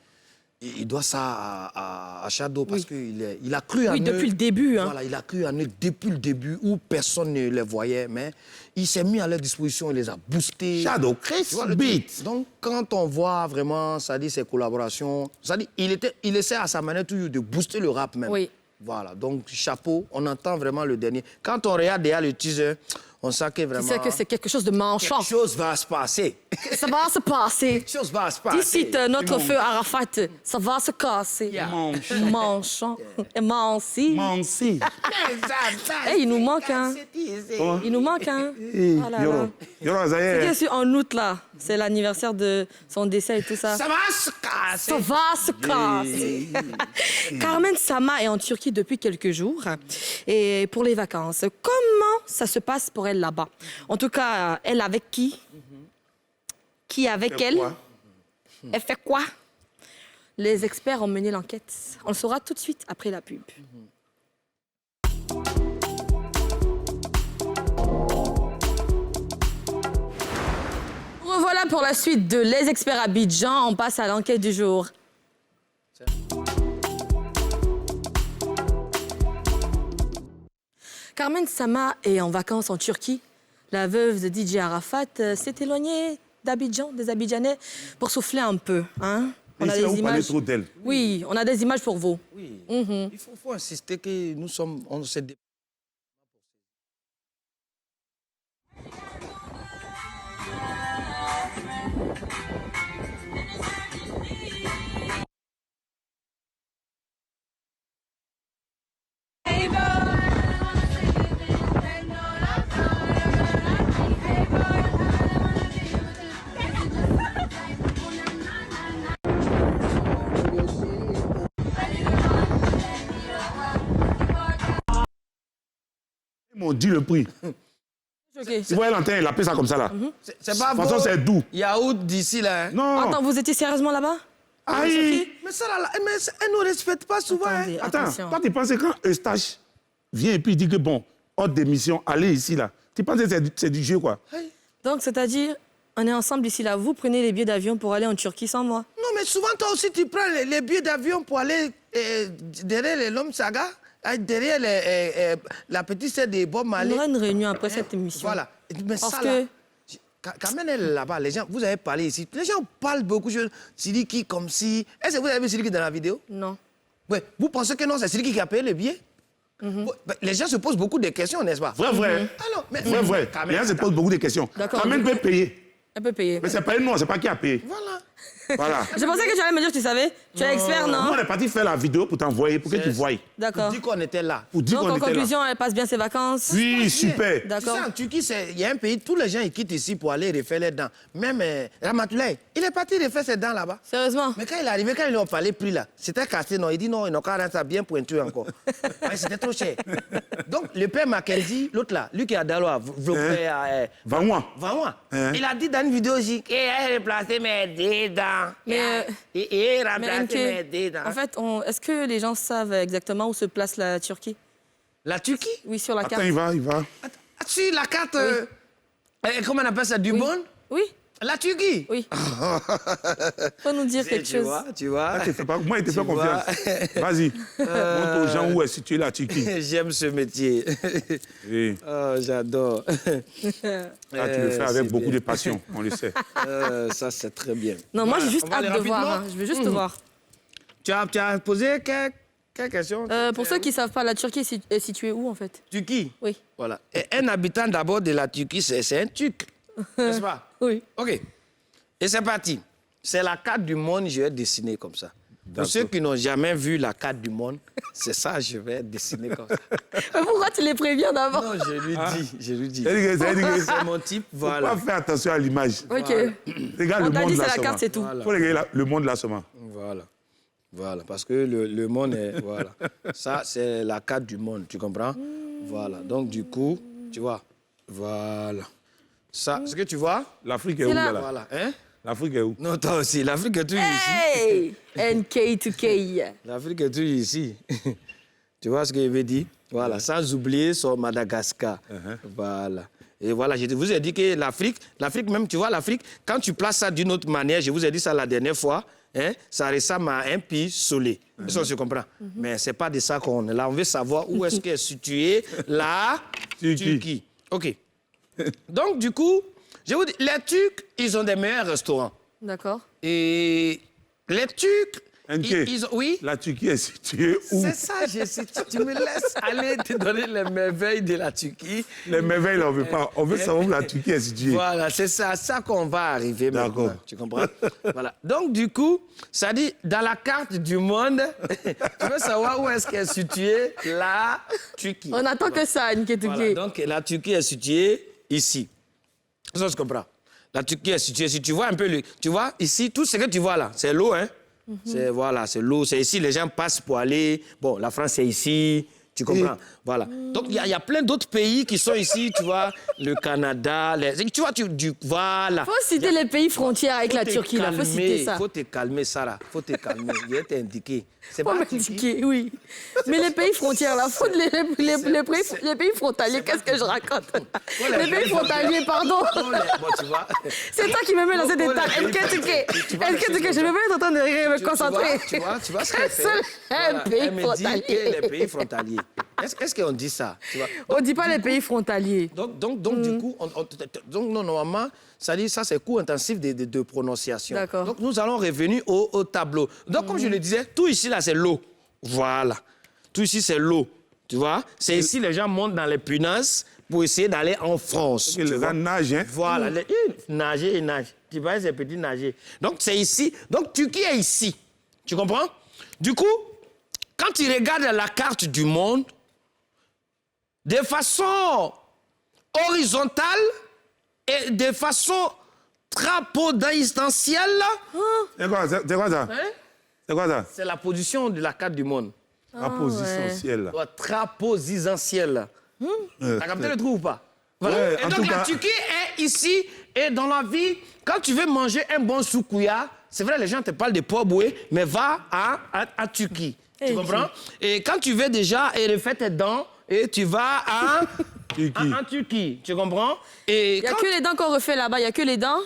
il doit ça à Shadow parce qu'il a cru en eux. Oui, depuis le début. Hein. Voilà, il a cru en eux depuis le début où personne ne les voyait, mais il s'est mis à leur disposition, il les a boostés. Shadow, Chris Tu vois, le Beat. truc. Donc, quand on voit vraiment, ça dit, ses collaborations, ça dit, il essaie à sa manière toujours de booster le rap même. Oui. Voilà, donc chapeau, on entend vraiment le dernier. Quand on regarde derrière le teaser, on sent que vraiment... Tu sais que c'est quelque chose de manchant. quelque chose va se passer. Ça va se passer. Quelque chose va se passer. D'ici notre feu Arafat, ça va se casser. Manchant. Mansi. Mansi. Hey, il nous manque, hein. Il nous manque, hein. Ah là là. Yoro. Yoro, ça y est. Bien sûr, en août, là, c'est l'anniversaire de son décès et tout ça. Ça va se casser. Ça va se casser. Carmen Sama est en Turquie depuis quelques jours et pour les vacances. Comment ça se passe pour elle là-bas? En tout cas, elle avec qui? Qui avec elle? Quoi? Elle fait quoi? Les experts ont mené l'enquête. On le saura tout de suite après la pub. Revoilà pour la suite de Les Experts Abidjan. On passe à l'enquête du jour. Carmen Sama est en vacances en Turquie. La veuve de DJ Arafat s'est éloignée d'Abidjan, des Abidjanais, pour souffler un peu. Hein? On a Ici, là, des vous parlez images. trop d'elle. Oui, on a des images pour vous. Oui. Mhm. Il faut insister que nous sommes... On s'est Ils m'ont dit le prix. Ok. Tu vois, l'antenne, il a appelé ça comme ça là. C'est pas De toute façon, beau. c'est doux. Yaourt d'ici, là. Hein. Non. Attends, vous étiez sérieusement là-bas? Aïe. Mais ça, là, elle ne respecte pas souvent. Hein. Attendez, Attends, attention. toi, tu penses que quand Eustache vient et puis il dit que bon, hors d'émission, allez ici là. Tu penses que c'est du jeu quoi? Donc, c'est-à-dire, on est ensemble ici là. Vous prenez les billets d'avion pour aller en Turquie sans moi? Non, mais souvent, toi aussi, tu prends les billets d'avion pour aller derrière l'homme Saga, derrière la petite sœur de Bob On Marley. aura une réunion après cette émission. Voilà. Mais Parce ça, que- là, quand même, elle là-bas, les gens, vous avez parlé ici, les gens parlent beaucoup de choses. Sidiki comme si... Est-ce que vous avez vu Sidiki dans la vidéo? Non. Ouais. Vous pensez que non, c'est Sidiki qui a payé le billet? Ouais, les gens se posent beaucoup de questions, n'est-ce pas? Vrai, vrai. Ah non, mais... Vrai. Quand Les même, gens se posent beaucoup de questions. D'accord. Quand même peut payer. Elle peut payer. Mais c'est pas elle, non, c'est pas qui a payé. Voilà. Voilà. Je pensais que tu allais me dire que tu savais. Tu es expert, Nous, non? on est parti faire la vidéo pour t'envoyer, pour que tu voyes. D'accord. Dis qu'on était là. Pour dire Donc, qu'on en était là. conclusion, elle passe bien ses vacances. Oui, super. Tu D'accord. sais, en Turquie, il y a un pays, tous les gens ils quittent ici pour aller refaire les dents. Même Ramatoulaye, il est parti refaire ses dents là-bas. Sérieusement? Mais quand il est arrivé, quand ils lui ont parlé prix là, c'était cassé, non. Il dit non, ils n'ont qu'à rendre ça bien pointu encore. Ouais, c'était trop cher. Donc, le père Mackenzie, l'autre là, lui qui est à Daloa, le père. Va-moi. Va-moi. Hein? Il a dit dans une vidéo aussi qu'il a remplacé mes deux dents. Mais, Il a Mais remplacé mes NK, deux dents. en fait, est-ce que les gens savent exactement où se place la Turquie? La Turquie? Oui, sur la Attends, carte. il va. Sur la carte, comment on appelle ça, du Oui. monde? Oui, La Turquie? oui. Faut nous dire quelque chose. Tu vois. Moi, il te fait Tu confiance. Vas-y. Montre aux gens où est située la Turquie. J'aime ce métier. Oui. Oh, j'adore. Là, tu le fais avec beaucoup de passion, on le sait. Ça, c'est très bien. Non, moi, j'ai Voilà, juste on va hâte aller de voir. rapidement. Hein. Je veux juste te voir. Tu as posé quelle question? Pour ceux qui ne savent pas, la Turquie est située où, en fait? Turquie. Oui. Voilà. Et un habitant d'abord de la Turquie, c'est un Turc. N'est-ce pas? Oui. OK. Et c'est parti. C'est la carte du monde, je vais dessiner comme ça. Pour ceux qui n'ont jamais vu la carte du monde, c'est ça, je vais dessiner comme ça. Mais pourquoi tu les préviens d'abord? Non, je lui dis. C'est mon type, Faut voilà. pas faire attention à l'image. Ok. Regarde On le t'a monde dit là c'est la seulement. carte, c'est tout. Faut regarder le monde là seulement. Voilà, parce que le monde est... Voilà. Ça, c'est la carte du monde, tu comprends? Voilà, donc du coup, tu vois, voilà. Ça, ce que tu vois? L'Afrique est où C'est là. là? Voilà, hein? L'Afrique est où? Non, toi aussi, l'Afrique est toujours ici. Hey! NK2K. L'Afrique est toujours ici. Tu vois ce que je veux dire? Voilà, sans oublier son Madagascar. Voilà. Et voilà, je vous ai dit que l'Afrique même, tu vois, l'Afrique, quand tu places ça d'une autre manière, je vous ai dit ça la dernière fois, hein, ça ressemble à un pays solé. Ça, on se comprend. Mais ce n'est pas de ça qu'on est là. On veut savoir où est-ce qu'est située la Turquie. OK. Donc, du coup, je vous dis, les Turcs, ils ont des meilleurs restaurants. D'accord. Et les Turcs, NK, ils ont... Oui? la Turquie est située où? C'est ça, tu me laisses aller te donner les merveilles de la Turquie. Les merveilles, là, on veut pas. On veut savoir où la Turquie est située. Voilà, c'est ça qu'on va arriver maintenant. D'accord. Tu comprends? Voilà. Donc, du coup, ça dit, dans la carte du monde, tu veux savoir où est-ce qu'est située la Turquie. On attend que ça, NK2K. Voilà, donc la Turquie est située ici. Ça, je comprends. La Turquie est située ici. Tu vois un peu, tu vois, ici, tout ce que tu vois là, c'est l'eau, hein? C'est voilà, c'est l'eau. C'est ici, les gens passent pour aller. Bon, la France est ici. Tu comprends? Voilà. Donc, il y a plein d'autres pays qui sont ici, tu vois. Le Canada, tu vois, voilà. Faut citer les pays frontières avec la Turquie, là. Faut citer ça. Faut te calmer, Sarah. Faut te calmer. Je vais t'indiquer. C'est Faut pas la Turquie. m'indiquer, oui. Mais les pays frontières, là, faut les pays frontaliers, qu'est-ce que je raconte? Les pays frontaliers, pardon. Bon, tu vois. C'est toi qui me mets dans cet état. NK2K, je ne veux pas être en train de rire et me concentrer. Tu vois ce qu'elle fait? Un pays Elle me dit que frontalier. les pays frontaliers. Est-ce qu'on dit ça? Tu vois? On ne dit pas les pays frontaliers. Donc du coup, donc, non, normalement, ça dit ça, c'est cours intensif de prononciation. D'accord. Donc, nous allons revenir au tableau. Donc, comme je le disais, tout ici, là, c'est l'eau. Voilà. Tout ici, c'est l'eau. Tu vois? C'est ici, les gens montent dans les punaises pour essayer d'aller en France. Les gens nagent, hein? Voilà. Nager et nage. Tu vois, ces petits nager. Donc, c'est ici. Donc, Turquie est ici. Tu comprends? Du coup, quand tu regardes la carte du monde, de façon horizontale et de façon trapodistentielle, C'est quoi ça? C'est quoi ça? c'est la position de la carte du monde. La position ciel. là. Traposistentielle. T'as capté le trou ou pas? Voilà. Ouais, Et en donc tout la cas- Turquie est ici et dans la vie, quand tu veux manger un bon soukouya, c'est vrai, les gens te parlent de poiboué, mais va à Turquie. Tu comprends? Et quand tu veux déjà refaire tes dents, et tu vas en Turquie. Tu comprends? Et Il n'y a que les dents qu'on refait là-bas, il n'y a que les dents.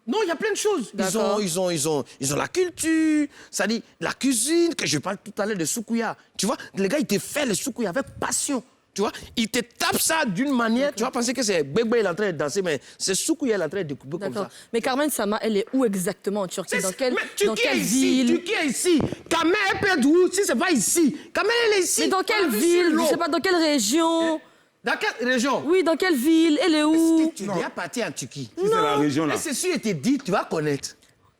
non, il y a plein de choses. D'accord. Ils ont la culture, ça dit la cuisine, que je parle tout à l'heure de soukouya. Tu vois, les gars, ils te font le soukouya avec passion. Tu vois, ils te tapent ça d'une manière. Tu vas penser que c'est Bébé, il est en train de danser, mais c'est soukouya, il est en train de couper comme D'accord. ça. Mais Carmen Sama, elle est où exactement en Turquie? Dans quelle, Mais dans Turquie quelle est ici, ville? Turquie est ici. Kamel, elle peut être où si c'est pas ici? Kamel, elle est ici. Mais dans quelle On a vu ville? sur Je l'eau. sais pas, dans quelle région? Dans quelle région? Oui, dans quelle ville? Elle est où? Tu es déjà parti en Turquie. Si c'est la région là. Mais c'est sûr, je te dis, tu vas connaître.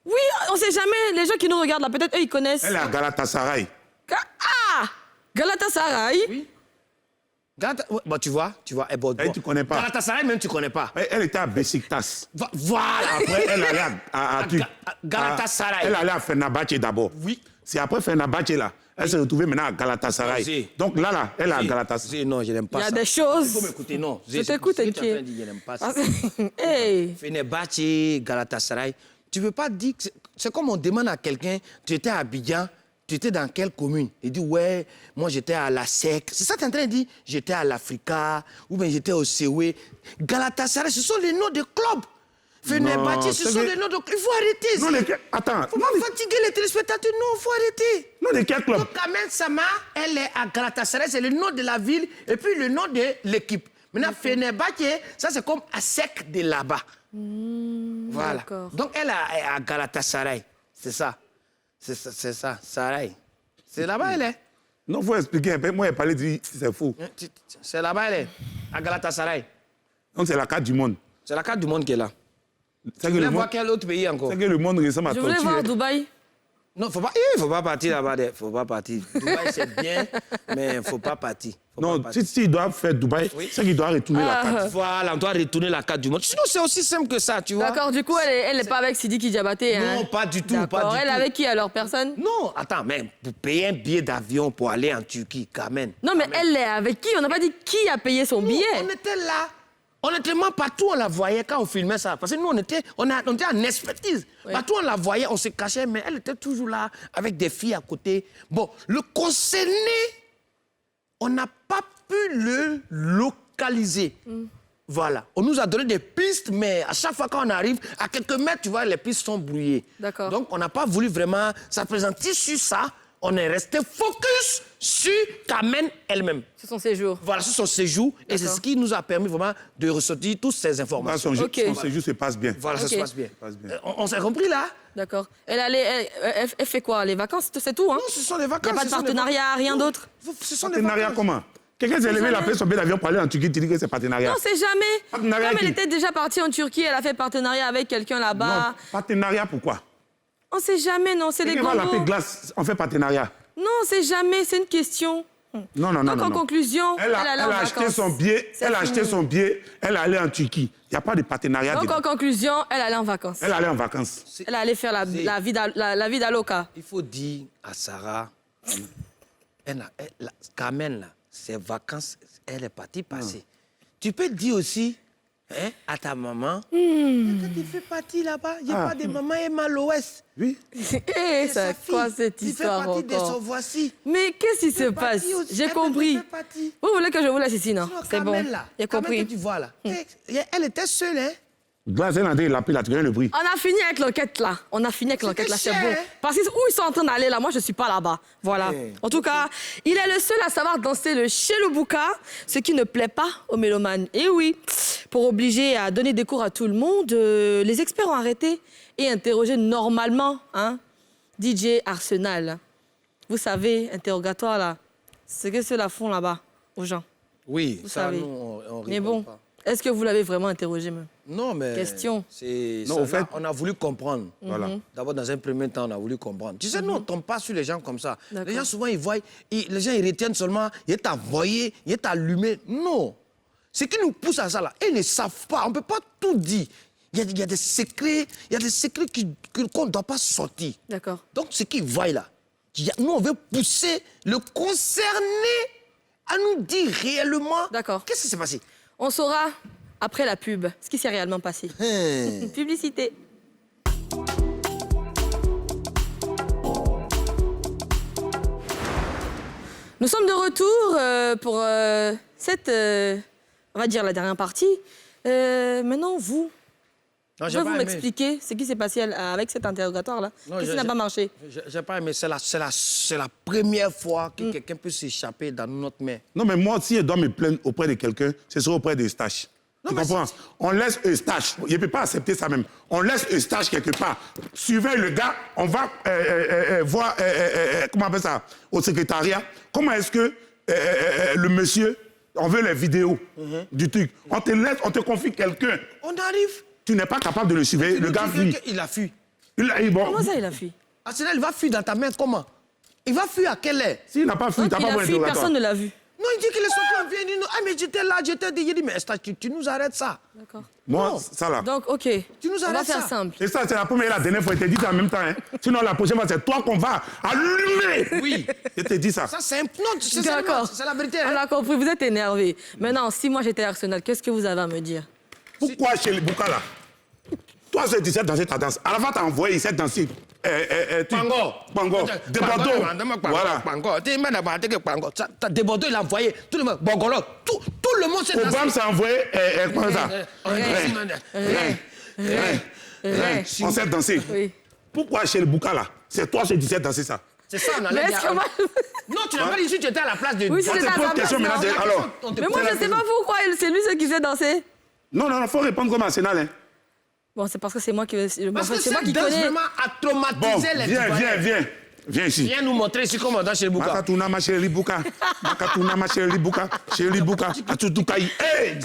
Oui, on sait jamais. Les gens qui nous regardent là, peut-être eux, ils connaissent. Elle est à Galatasaray. Ah! Galatasaray. Oui. Ouais, bon, tu vois. Eh, bon, Tu connais pas. Galatasaray, même tu connais pas. Elle était à Besiktas. Voilà. Après, elle allait à Galatasaray. Elle allait à Fenerbahçe d'abord. Oui. C'est après Fenerbahçe là. Elle s'est retrouvée maintenant à Galatasaray. Si. Donc là, elle est à Galatasaray. Non, je n'aime pas Il y ça. a des Il choses. faut m'écouter, non. Je t'écoute, Ce que tu es en train Nké. de dire, je n'aime pas ça. Hey. Fenerbahçe, Galatasaray. Tu ne peux pas dire que c'est comme on demande à quelqu'un, tu étais à Abidjan, tu étais dans quelle commune? Il dit, ouais, moi j'étais à la SEC. C'est ça que tu es en train de dire? J'étais à l'Africa, ou bien j'étais au Sewe. Galatasaray, ce sont les noms de clubs. Fenerbahçe, ce sont les noms de clubs. Il faut arrêter. Non, attends. Il ne faut pas fatiguer les téléspectateurs. Non, il faut arrêter. Non, de quel club? Donc, Kamen Sama, elle est à Galatasaray, c'est le nom de la ville et puis le nom de l'équipe. Maintenant, Fenerbahçe, ça c'est comme ASEC de là-bas. Voilà. Donc, elle est à Galatasaray. C'est ça. C'est ça. Saray. C'est là-bas, elle est. Non, il faut expliquer un peu. Moi, elle parlait de c'est faux. C'est là-bas, elle est. À Galatasaray. Donc, c'est la carte du monde. C'est la carte du monde qui est là. C'est Tu que, voulais voir quel autre pays encore? le monde ressemble à Je voulais tortue. voir Dubaï. Non, il faut pas partir là-bas. Faut pas partir. Dubaï, c'est bien, mais il faut pas partir. Non, si doivent faire Dubaï, c'est qu'il doit retourner la carte. Voilà, on doit retourner la carte du monde. Sinon, c'est aussi simple que ça, tu vois. D'accord, du coup, elle n'est pas avec Sidiki Diabaté. Hein? Non, pas du tout. D'accord, Pas du elle tout. est avec qui alors? Personne? Non, attends, mais pour payer un billet d'avion pour aller en Turquie, quand même. Non, mais elle est avec qui? On n'a pas dit qui a payé son billet. On était là. Honnêtement, partout on la voyait quand on filmait ça. Parce que nous, on était en expertise. Oui. Partout on la voyait, on se cachait, mais elle était toujours là, avec des filles à côté. Bon, le concerné, on n'a pas pu le localiser. Voilà. On nous a donné des pistes, mais à chaque fois qu'on arrive, à quelques mètres, tu vois, les pistes sont brouillées. D'accord. Donc, on n'a pas voulu vraiment s'appesantir sur ça. On est resté focus sur Kamen elle-même. C'est son séjour. Voilà, sur son séjour. Et c'est ce qui nous a permis vraiment de ressortir toutes ces informations. Son séjour se passe bien. Voilà, ça Ok. se passe bien. passe bien. On s'est compris là? D'accord. Elle fait quoi? Les vacances, c'est tout, hein? Non, ce sont les Il vacances. n'y a pas de ce sont les partenariat, vacances. rien Non, d'autre? Ce sont les Partenariat vacances. comment? Quelqu'un s'est levé, il a payé son billet d'avion pour aller en Turquie, tu dis que c'est partenariat. Non, c'est jamais. Partenariat Comme elle qui? était déjà partie en Turquie, elle a fait partenariat avec quelqu'un Non, là-bas. partenariat pourquoi? On sait jamais, non, c'est des Quelqu'un va l'appeler grands. Glace, on fait partenariat. Non, c'est jamais, c'est une question. Non. Donc, en conclusion, Elle allait en a acheté vacances. son billet, C'est elle a acheté fini. son billet, elle allait en Turquie. Il n'y a pas de partenariat Donc, dedans. en conclusion, elle allait en vacances. Elle allait en vacances. Elle allait faire la vie d'Aloca. Il faut dire à Sarah, Carmen, là, ses vacances, elle est partie passer. Tu peux dire aussi hein, à ta maman que tu fais partie là-bas. Il n'y a pas de maman et mal l'Ouest. Oui. Eh, sa c'est quoi fille. cette Il fait histoire partie de son encore? voici. Mais qu'est-ce qui se passe? J'ai compris. Vous voulez que je vous laisse ici, non? C'est bon. J'ai compris. Que tu vois là. Elle était seule, hein? Glace, elle a dit, il a pris la tu connais le prix. On a fini avec l'enquête là. On a fini avec l'enquête là, c'est cher, bon. hein? Parce que où ils sont en train d'aller là, moi je suis pas là-bas. Voilà. En tout cas, il est le seul à savoir danser le Chelubouka, ce qui ne plaît pas aux mélomanes. Et oui, pour obliger à donner des cours à tout le monde, les experts ont arrêté et interrogé normalement, hein, DJ Arsenal. Vous savez, interrogatoire là, ce que ceux-là font là-bas aux gens. Oui, Vous ça, savez. nous, on Mais rigole bon, pas. est-ce que vous l'avez vraiment interrogé même? Non, mais... Question. Non, au fait- on a voulu comprendre. Voilà. D'abord, dans un premier temps, on a voulu comprendre. Tu sais, nous, on ne tombe pas sur les gens comme ça. D'accord. Les gens, souvent, ils voient... les gens, ils retiennent seulement... Il est envoyé, il est allumé. Non. Ce qui nous pousse à ça, là, ils ne savent pas. On ne peut pas tout dire. Il y a des secrets, qu'on ne doit pas sortir. D'accord. Donc, ce qu'ils voient là, nous, on veut pousser le concerné à nous dire réellement... D'accord. Qu'est-ce qui s'est passé? On saura après la pub ce qui s'est réellement passé. Publicité. Nous sommes de retour pour cette, on va dire, la dernière partie. Maintenant, vous, Non, j'ai pouvez-vous pas aimé. m'expliquer ce qui s'est passé avec cet interrogatoire-là? Non, Qu'est-ce qui n'a pas marché? J'ai pas aimé. C'est la première fois que quelqu'un peut s'échapper dans notre main. Non, mais moi, si elle doit me plaindre auprès de quelqu'un, ce sera auprès de Eustache. Tu mais comprends? On laisse Eustache. Il ne peut pas accepter ça même. On laisse Eustache quelque part. Suivez le gars, on va voir, comment on appelle ça, au secrétariat. Comment est-ce que le monsieur, on veut les vidéos du truc. On te laisse, on te confie quelqu'un. On arrive. Tu n'es pas capable de le suivre. Le gars fuit. Il a fui. Bon. Comment ça, il a fui? Arsenal, il va fuir dans ta main comment? Il va fuir à quelle heure? S'il n'a pas fui, t'as Il pas a besoin fui, d'interrogatoire. personne ne l'a vu. Non, il dit qu'il est sorti en vieux. Il dit, ah, mais j'étais là, j'étais dit. Il dit, mais tu nous arrêtes ça. D'accord. Moi, Non. ça là. Donc, OK. Tu nous On va arrêtes faire ça. simple. Et ça, c'est la première et la dernière fois. Je t'ai dit ça en même temps. Hein. Sinon, la prochaine fois, c'est toi qu'on va allumer. Oui. Je t'ai dit ça. Ça, c'est un... Non, c'est D'accord. c'est la vérité. On Hein? a compris, vous êtes énervé. Maintenant, si moi j'étais Arsenal, qu'est-ce que vous avez à me dire? Pourquoi chez les Bouka là? Toi, tu sais danser ta danse. À la fin, t'as envoyé cette danse. Pango. Pango. De Bordeaux. Voilà. Pango. T'as de Bordeaux, il a envoyé. Tout le monde. Bongolo. Tout le monde s'est dansé. Obama s'est envoyé. Comment ça? On s'est dansé. Oui. Pourquoi chez le Bouka là? C'est toi, je disais danser ça. C'est ça, on Mais allait est-ce dire. que moi... Non, tu n'as pas dit si tu étais à la place de... Oui, On c'était te à pose sa question place, maintenant. non? Alors. Mais moi, je ne sais pas pourquoi c'est lui qui faisait danser. Non, faut répondre comme Arsenal. Hein. Bon, c'est parce que c'est moi qui... Parce que c'est moi cette qui danse connais. vraiment a Bon, traumatisé les Ivoiriens. Viens ici. Viens nous montrer ici comment on danse chez le Bouka. Makatuna ma chérie Bouka. Makatuna ma chérie Bouka. Chérie Bouka. Atutukai. Hey!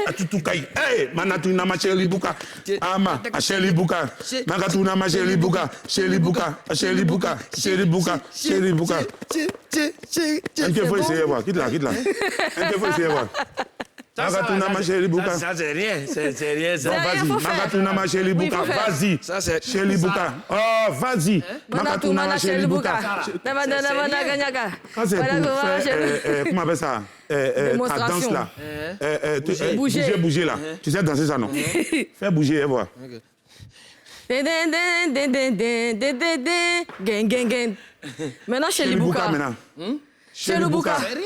Atutukai. Hey! Manatuna ma chérie Bouka. Ama. Chérie Bouka. Makatuna ma chérie Bouka. Chérie Bouka. Chérie Bouka. Chérie Bouka. Chérie Bouka. Un peu, faut essayer voir. Quitte là. Un peu, faut essayer voir. Makatuna ma chérie Bouka. Ça, c'est rien. C'est rien, ça. C'est rien, Vas-y. faut faire. Makatuna ma chérie Oui, Bouka. faut faire. Vas-y. Ça, c'est... Chérie Bouka. Oh, vas-y. Makatuna ma chérie Bouka. Quand c'est pour faire, comment on appelle ça, ta danse là, bouger là, tu sais danser ça non? Fais bouger et voir. Maintenant, chez les Chez Bouka. maintenant. Chez le Bouka. C'est rien.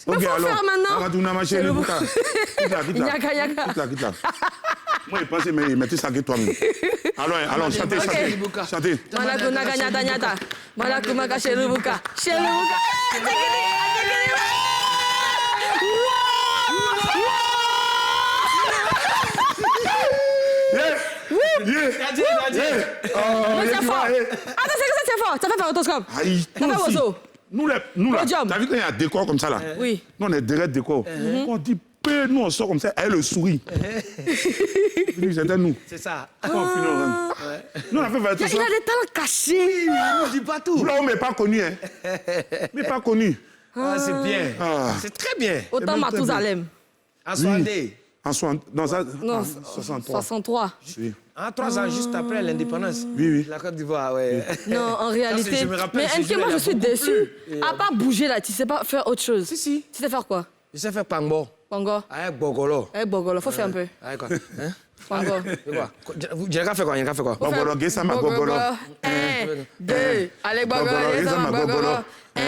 Mais Ok, faut alors, faire maintenant. Makatuna ma chérie Chez le Bouka. Quitte là. Yaka, yaka. Quitte là. Moi, je pensais, mais tu sais que toi-même. Alors, chantez. Chantez. Malakuna ganyata nyata. Malakuma chez le Bouka. Chez le Bouka. Mais c'est fort. Attends, c'est fort. Ça fait faire autoscope. Aïe, Ça fait bosso. nous là, Podium. t'as vu quand il y a un décor comme ça là? Oui. Nous, on est derrière le décor. On dit, nous, on sort comme ça, elle le sourit. C'était nous. C'est ça. Nous, on a fait faire tout Il ça. a des talents cachés. On dit pas tout. Là, on n'est pas connu, hein. Mais pas connu. Ah, c'est bien. Ah. C'est très bien. Autant même Mathusalem. En 60. En non, ça, Non, en 63. 63. Oui. En 3 ans, juste après l'indépendance. Oui. La Côte d'Ivoire, ouais. Non, en réalité. je me rappelle, Mais ce MK, jour, moi, il je a suis beaucoup déçue. plu. À part bouger là, tu sais pas faire autre chose. Si. Tu sais faire quoi? Je sais faire Pango. Pango. Avec Bogolo. Eh, Bogolo, faut faire un peu. Avec quoi? Hein? Pango. C'est quoi? J'ai qu'à faire quoi? J'ai qu'à faire quoi? Faut faire- Bogolo, Guessa ma Bogolo. 1, 2. Allez, Bogolo, Bogolo, Guessa ma Bogolo. Bogolo. 1,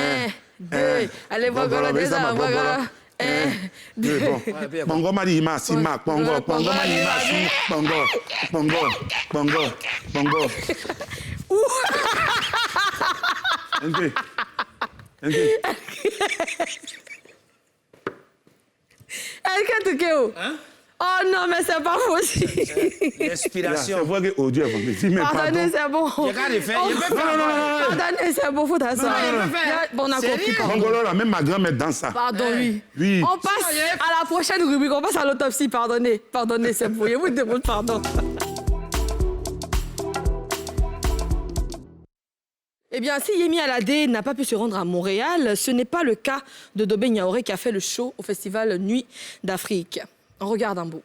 2. Allez, Bogolo, Bogolo, Guessa ma Bogolo. Bogolo. 1, 2. Bon. Pongo Marima, Sima, Pongo, Pongo Marima, Sima, Pongo. Un peu. Est-ce que tu es Hein? Oh non, mais c'est pas possible. C'est L'inspiration. vrai que Dieu est bon. Mais Pardonnez, pardon. c'est bon. J'ai qu'à le faire. Je peux faire. Pardonnez, c'est bon, faut t'asseoir. Non, il peut faire. Bon, on a C'est compris, rien. pardon. Pongolo là, même ma grand-mère danse ça. Pardon, oui. Oui. On passe à la prochaine rubrique, on passe à l'autopsie, pardonnez. Pardonnez, c'est bon. Je vous demande pardon. Eh bien, si Yemi Alade n'a pas pu se rendre à Montréal, ce n'est pas le cas de Dobé Niaoré qui a fait le show au festival Nuit d'Afrique. On regarde un bout.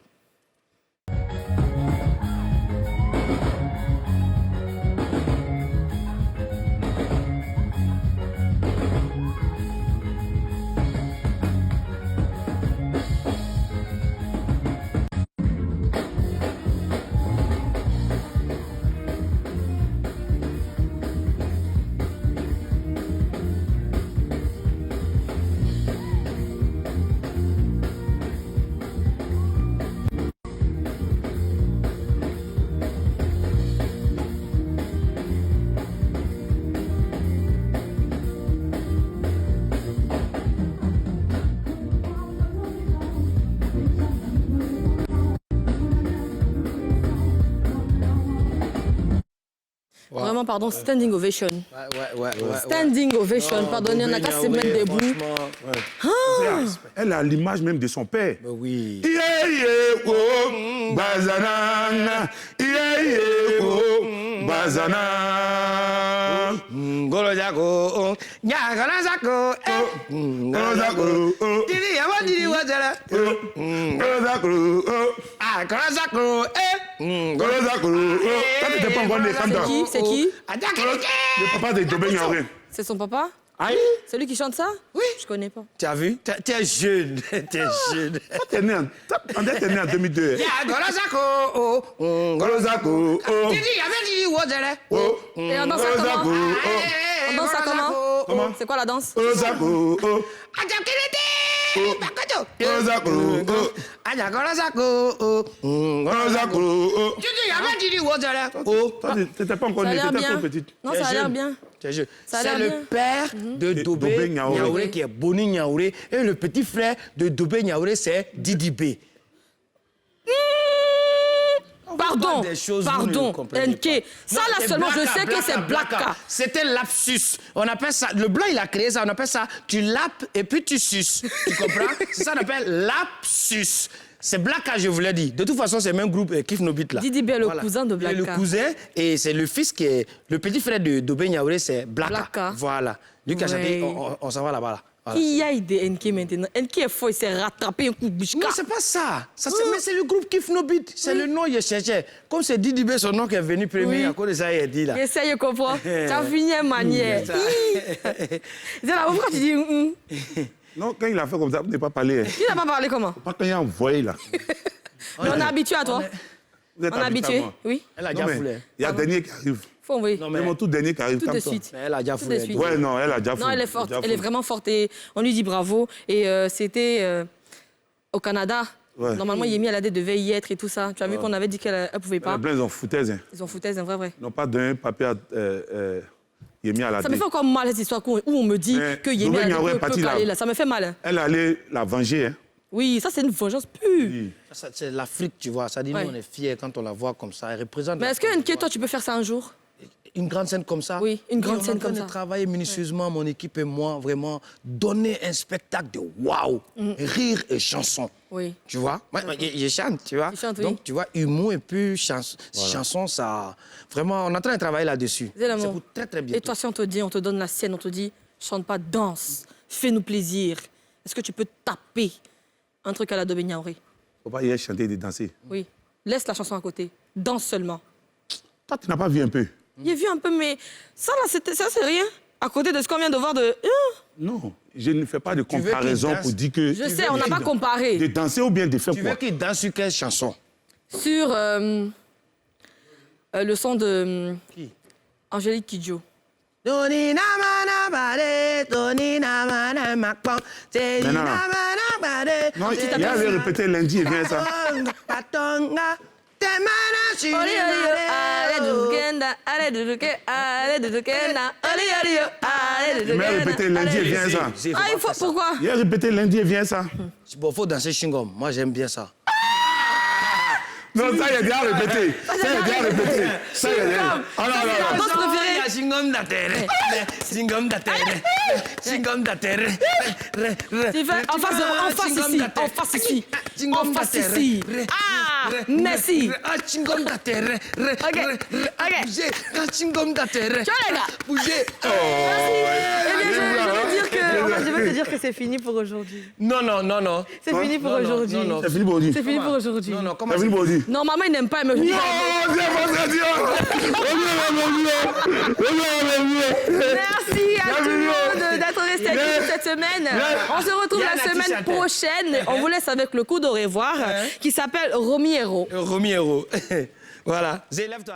Vraiment, pardon, standing ovation. Ouais. Standing ovation, pardonnez, on n'a qu'à se mettre debout. Elle a l'image même de son père. Oui. Bazanana, Bazana. Golo Jago, Nyagala Zako, Ozako. Didi Yawa Didi Wazala, Ozako. Ah, Golazako, Ozako. Ça, t'étais pas encore né comme ça. C'est qui? Le papa de Dobé Niaouré. C'est son papa? Aïe, C'est lui qui chante ça? Oui. Je connais pas. tu as vu? Tu es jeune, tu es jeune. Toi, t'es né en 2002. Ya Golazako, Ozako. Didi Yawa Didi Wazala, Et on danse ça Ozako. comment? On danse ça comment? Comment? C'est quoi la danse? Ozako. Ozako. Ozako. Oh, T'étais pas encore Ça a né, l'air t'étais trop bien. petite. Non, ça a l'air bien. Ça a Ça a C'est l'air le bien. père de Dobé Dobé Niaouré. Niaouré qui est Boni Niaouré. Et le petit frère de Dobé Niaouré, c'est Didi B. Pardon, Des choses, vous ne pardon, comprenez NK. pas. Ça Non, là c'est seulement, je Blacka, sais que c'est Blacka. C'était lapsus. On appelle ça, le blanc il a créé ça, on appelle ça, tu lapes et puis tu suces. Tu comprends? C'est ça qu'on appelle lapsus. C'est Blacka, je vous l'ai dit. De toute façon, c'est le même groupe Kif No Beat là. Didi B est le cousin de Il est le Blacka. cousin et c'est le fils qui est, le petit frère de Dobé Niaouré, c'est Blacka. Blacka. Voilà. Lui qui a chanté, on s'en va là-bas là. Voilà. Qui aille de NK maintenant? NK est fort, il s'est rattrapé un coup de bouchka. Non, c'est pas ça. Mais c'est le groupe Kif No Beat. C'est le nom qu'il cherchait. Comme c'est Didi B, son nom qui est venu premier, Oui. à cause de ça, il a dit là. Essaye de comprendre. Tu as fini une manière. C'est là, pourquoi tu dis Non, quand il a fait comme ça, vous n'avez pas parlé. Qui n'a pas parlé comment? Pas quand il a envoyé là. Mais on est habitué à toi. Vous êtes On est habitué, à moi. oui. Elle a Non, déjà mais foulé. il y a dernier qui arrive. Faut envoyer. Non, C'est mon tout dernier qui arrive. Tout de comme ça. suite. Mais elle a déjà Tout foulé. de suite. Ouais, non, elle a déjà Non, elle est foulé. forte. Déjà Elle est foulé. vraiment forte et on lui dit bravo. Et c'était au Canada. Ouais. Normalement, Yemi, elle devait y être et tout ça. Tu as vu qu'on avait dit qu'elle ne pouvait Elle pas. est plein, ils ont foutaise. Hein. Ils ont foutaise, un vrai. Ils n'ont pas donné un papier à Yemi à la Ça me fait encore mal cette histoire où on me dit Mais que Yemi Dobé elle Niaouré est peut parti là. caler là. Ça me fait mal. Hein. Elle allait la venger. Hein. Oui, ça c'est une vengeance pure. Oui. C'est l'Afrique, tu vois. Ça dit, Ouais. nous, on est fiers quand on la voit comme ça. Elle représente. Mais est-ce que NK, toi, tu peux faire ça un jour? Une grande scène comme ça? Oui, une grande scène comme On est en ça. train de travailler minutieusement, mon équipe et moi, vraiment, donner un spectacle de waouh, rire et chanson. Oui. Tu vois? Moi, je chante, tu vois? Tu chantes, oui. Donc, tu vois, humour et puis chanson, ça. Vraiment, on est en train de travailler là-dessus. C'est l'amour. C'est pour très, très bien. Et toi, si on te dit, on te donne la scène, on te dit, chante pas, danse, fais-nous plaisir. Est-ce que tu peux taper un truc à la Dobé Niaouré? Faut pas y aller chanter et danser. Oui. Laisse la chanson à côté. Danse seulement. Toi, tu n'as pas vu un peu. J'ai vu un peu, mais ça, là, ça, c'est rien. À côté de ce qu'on vient de voir de... Non, je ne fais pas de veux qu'il comparaison danse? pour dire que... Je sais, on n'a pas comparé. De danser ou bien de faire Tu quoi? veux qu'il danse sur quelle chanson? Sur le son de Qui? Angélique Kidjo. Doni na mana bade, doni na mana makpon, te Mais non. na mana bade. Non, il avait répété lundi et vient ça. Patonga, te mana shi Il m'a répété lundi et vient ça. Ah, il faut... Pourquoi? Il a répété lundi et vient ça. Bon, faut danser chingom. Moi, j'aime bien ça. Non, ça, il a déjà répété. Ça, il a déjà répété. Ça, il a déjà... Ah non, Ça, c'est la non, danse non. préférée. Chingom da terre. Chingom da terre. Chingom da terre. Tu fais en face ici, en face ici, en face ici. Ah, merci. Chingom da terre. ok. Bougez. Chingom da terre. Ciao les gars. Bougez. Eh bien, je vais te dire que c'est fini pour aujourd'hui. Non, non, non, non. C'est fini pour non, aujourd'hui. non, non. C'est fini pour aujourd'hui. C'est fini pour aujourd'hui. Non, non, comment C'est fini pour aujourd'hui. Normalement, il n'aime pas me Non, c'est pas ça, Merci à tout le monde d'être resté avec nous cette semaine. On se retrouve la Yann a semaine t-shirt. prochaine. On vous laisse avec le coup de revoir qui s'appelle Romy Hero. Romiero. Voilà. Zé, lève-toi.